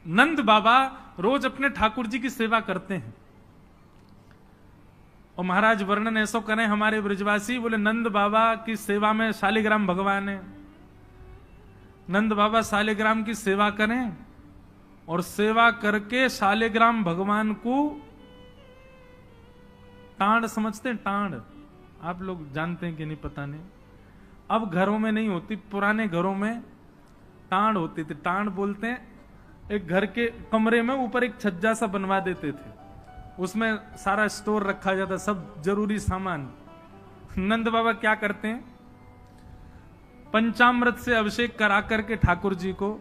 नंद बाबा रोज अपने ठाकुर जी की सेवा करते हैं। और महाराज वर्णन ऐसो करें हमारे ब्रजवासी, बोले नंद बाबा की सेवा में शालिग्राम भगवान है। नंद बाबा शालिग्राम की सेवा करें और सेवा करके शालिग्राम भगवान को टांड समझते हैं। टांड आप लोग जानते हैं कि नहीं पता नहीं, अब घरों में नहीं होती, पुराने घरों में टांड होती थी। टांड बोलते हैं एक घर के कमरे में ऊपर एक छज्जा सा बनवा देते थे, उसमें सारा स्टोर रखा जाता, सब जरूरी सामान। नंद बाबा क्या करते हैं, पंचामृत से अभिषेक करा करके ठाकुर जी को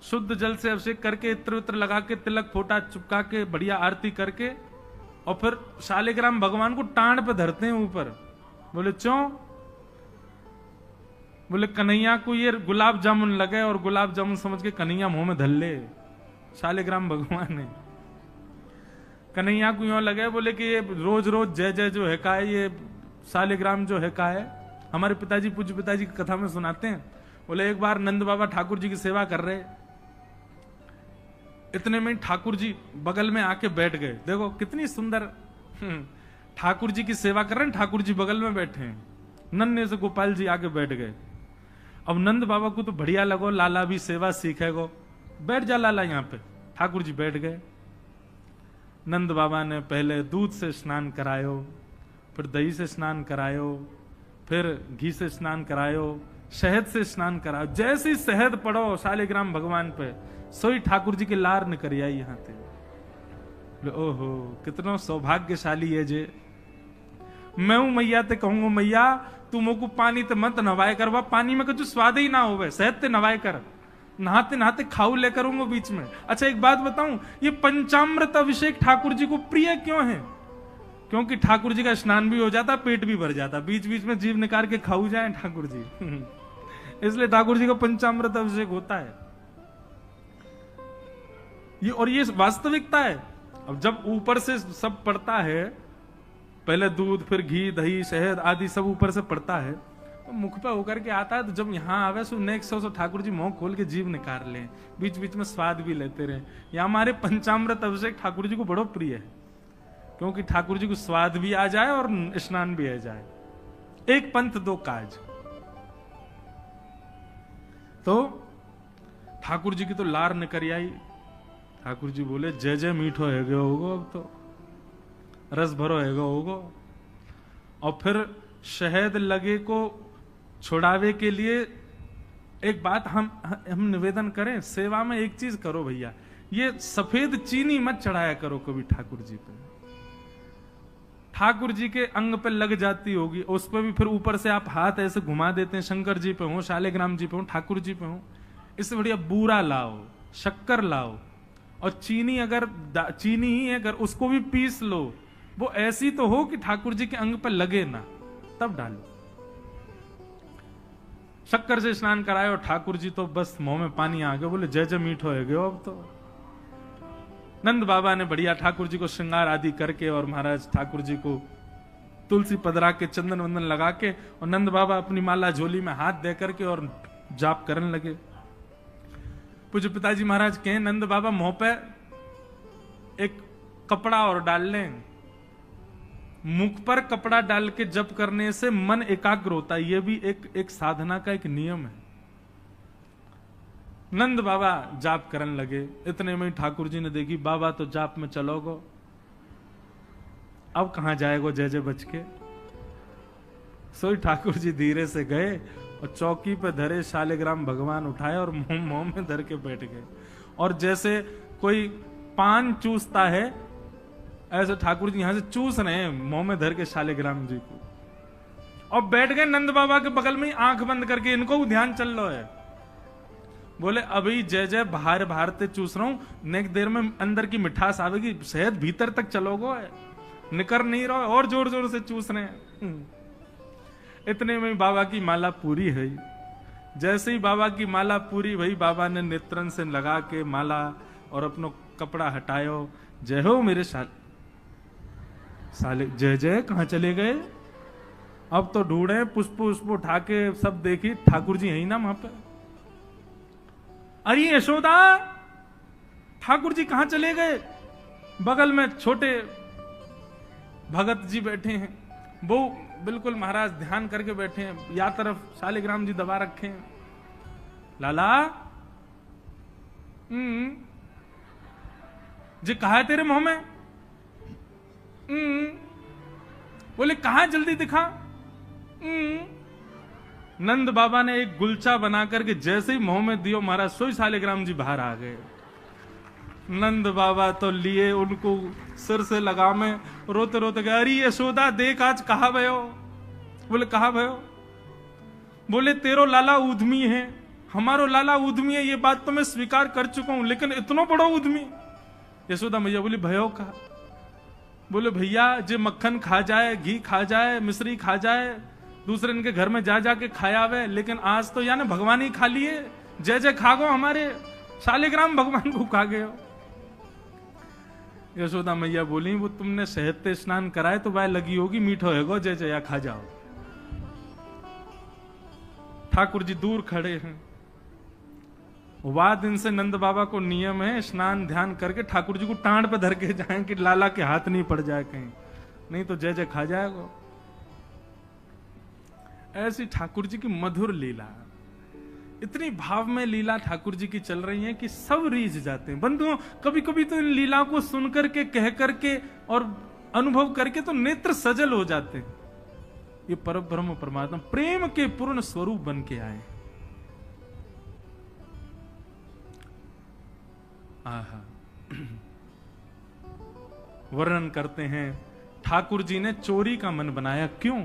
शुद्ध जल से अभिषेक करके इत्र उत्र लगा के तिलक फोटा चुपका के बढ़िया आरती करके और फिर शालिग्राम भगवान को टांड पे धरते हैं ऊपर। बोले क्यों? बोले कन्हैया को ये गुलाब जामुन लगे और गुलाब जामुन समझ के कन्हैया मुंह में धर ले। शालिग्राम भगवान है, कन्हैया को यूं लगे बोले कि ये रोज रोज जय जय जो है का है, ये शालिग्राम जो है का है। हमारे पिताजी पूज्य पिताजी की कथा में सुनाते हैं, बोले एक बार नंद बाबा ठाकुर जी की सेवा कर रहे, इतने में ठाकुर जी बगल में आके बैठ गए। देखो कितनी सुंदर, ठाकुर जी की सेवा कर रहे हैं, ठाकुर जी बगल में बैठे हैं, नन्हे से गोपाल जी आके बैठ गए। अब नंद बाबा को तो बढ़िया लगो, लाला भी सेवा सीखेगो, बैठ जा लाला यहाँ पे। ठाकुर जी बैठ गए। नंद बाबा ने पहले दूध से स्नान करायो, फिर दही से स्नान करायो, फिर घी से स्नान करायो, शहद से स्नान करायो। जैसे ही शहद पड़ो शालिग्राम भगवान पे, सोई ठाकुर जी की लार न करिया यहाँ थे। ओहो कितना सौभाग्यशाली है जे। मैं हूं मैया ते कहूंगा मैया तू मोको पानी ते मत नवाए कर, वह पानी में कुछ स्वाद ही ना होवे, शहद ते नवाए कर, नहाते नहाते खाऊ लेकर हूँ बीच में। अच्छा एक बात बताऊं, ये पंचामृत अभिषेक ठाकुर जी को प्रिय क्यों है? क्योंकि ठाकुर जी का स्नान भी हो जाता, पेट भी भर जाता, बीच बीच में जीभ निकाल के खाऊ जाए ठाकुर जी। इसलिए ठाकुर जी का पंचामृत अभिषेक होता है ये, और ये वास्तविकता है। अब जब ऊपर से सब पड़ता है, पहले दूध फिर घी दही शहद आदि सब ऊपर से पड़ता है, तो मुख पे होकर के आता है, तो जब यहाँ आवे so next so Thakur ji मुंह खोल के जीभ निकाल ले, बीच बीच में स्वाद भी लेते रहे। या हमारे पंचामृत अभिषेक ठाकुर जी को बड़ो प्रिय है, क्योंकि ठाकुर जी को स्वाद भी आ जाए और स्नान भी आ जाए। एक पंथ दो काज। तो ठाकुर जी की तो लार न करी आई। ठाकुर जी बोले जय जय मीठो है गयो होगो, अब तो रस भरो है गयो होगो। और फिर शहद लगे को छुड़ावे के लिए एक बात हम निवेदन करें, सेवा में एक चीज करो भैया, ये सफेद चीनी मत चढ़ाया करो कभी ठाकुर जी पे। ठाकुर जी के अंग पे लग जाती होगी, उस पर भी फिर ऊपर से आप हाथ ऐसे घुमा देते हैं, शंकर जी पे हो, शालिग्राम जी पे हो, ठाकुर जी पे हो। इससे बढ़िया बूरा लाओ, शक्कर लाओ, और चीनी अगर चीनी ही अगर उसको भी पीस लो, वो ऐसी तो हो कि ठाकुर जी के अंग पे लगे ना, तब डालो। शक्कर से स्नान कराए और ठाकुर जी तो बस मुंह में पानी आ गया, बोले जय जय मीठो है गयो। अब तो नंद बाबा ने बढ़िया ठाकुर जी को श्रृंगार आदि करके और महाराज ठाकुर जी को तुलसी पदरा के चंदन वंदन लगा के, और नंद बाबा अपनी माला झोली में हाथ दे करके और जाप करने लगे। पूज्य पिताजी महाराज कहें नंद बाबा मुंह पे एक कपड़ा और डाल लें, मुख पर कपड़ा डाल के जप करने से मन एकाग्र होता है, यह भी एक साधना का एक नियम है। नंद बाबा जाप करने लगे। इतने में ठाकुर जी ने देखी बाबा तो जाप में चलोगो, अब कहां जाएगो जय जय बच के। सोई ठाकुर जी धीरे से गए और चौकी पे धरे शालिग्राम भगवान उठाए और मुंह में धर के बैठ गए। और जैसे कोई पान चूसता है, ऐसे ठाकुर जी यहां से चूस रहे हैं मुंह में धर के शालिग्राम जी को, और बैठ गए नंद बाबा के बगल में, आंख बंद करके। इनको भी ध्यान चल रहा है। बोले अभी जय जय बाहर बाहर ते चूस रहा हूं, नेक देर में अंदर की मिठास आवेगी, शहद भीतर तक चलोगो, निकर नहीं रहो, और जोर जोर से चूस रहे हैं। इतने में बाबा की माला पूरी है। जैसे ही बाबा की माला पूरी भई, बाबा ने नेत्रन से लगा के माला और अपनो कपड़ा हटायो। जय हो मेरे साले जय जय कहां चले गए? अब तो ढूंढे, पुष्प पुष्प उठा के सब देखी, ठाकुर जी है ही ना वहां पे। अरे यशोदा, ठाकुर जी कहां चले गए? बगल में छोटे भगत जी बैठे हैं, वो बिल्कुल महाराज ध्यान करके बैठे हैं, या तरफ शालिग्राम जी दबा रखे हैं। लाला जी कहा है तेरे मुंह में? बोले कहा, जल्दी दिखा। नंद बाबा ने एक गुलचा बना करके जैसे ही मुंह में दियो, महाराज सोई शालिग्राम जी बाहर आ गए। नंद बाबा तो लिए उनको सिर से लगा में, रोते रोते गए, अरे यशोदा देख आज कहा भयो? बोले कहा भयो? बोले तेरो लाला उद्यमी है, हमारो लाला उद्यमी है, ये बात तो मैं स्वीकार कर चुका हूं, लेकिन इतना बड़ा उद्यमी? यशोदा मैया बोली भयो का? बोले भैया जे मक्खन खा जाए, घी खा जाए, मिश्री खा जाए, दूसरे इनके घर में जा जाके खाया वे, लेकिन आज तो यानी भगवान ही खा लिए, जय जय खा गो, हमारे शालिग्राम भगवान को खा गए। यशोदा मैया बोली वो तुमने शहद से स्नान कराए तो वह लगी होगी, मीठो है जय जया खा जाओ। ठाकुर जी दूर खड़े हैं, वाद दिन से नंद बाबा को नियम है स्नान ध्यान करके ठाकुर जी को टांड पे धर के जाएं कि लाला के हाथ नहीं पड़ जाए कहीं, नहीं तो जय जय खा जाएगा। ऐसी ठाकुर जी की मधुर लीला, इतनी भाव में लीला ठाकुर जी की चल रही है कि सब रीझ जाते हैं। बंधुओं कभी कभी तो इन लीला को सुन करके, कह करके और अनुभव करके तो नेत्र सजल हो जाते हैं। ये परब्रह्म परमात्मा प्रेम के पूर्ण स्वरूप बन के आए। आहा, वर्णन करते हैं ठाकुर जी ने चोरी का मन बनाया, क्यों?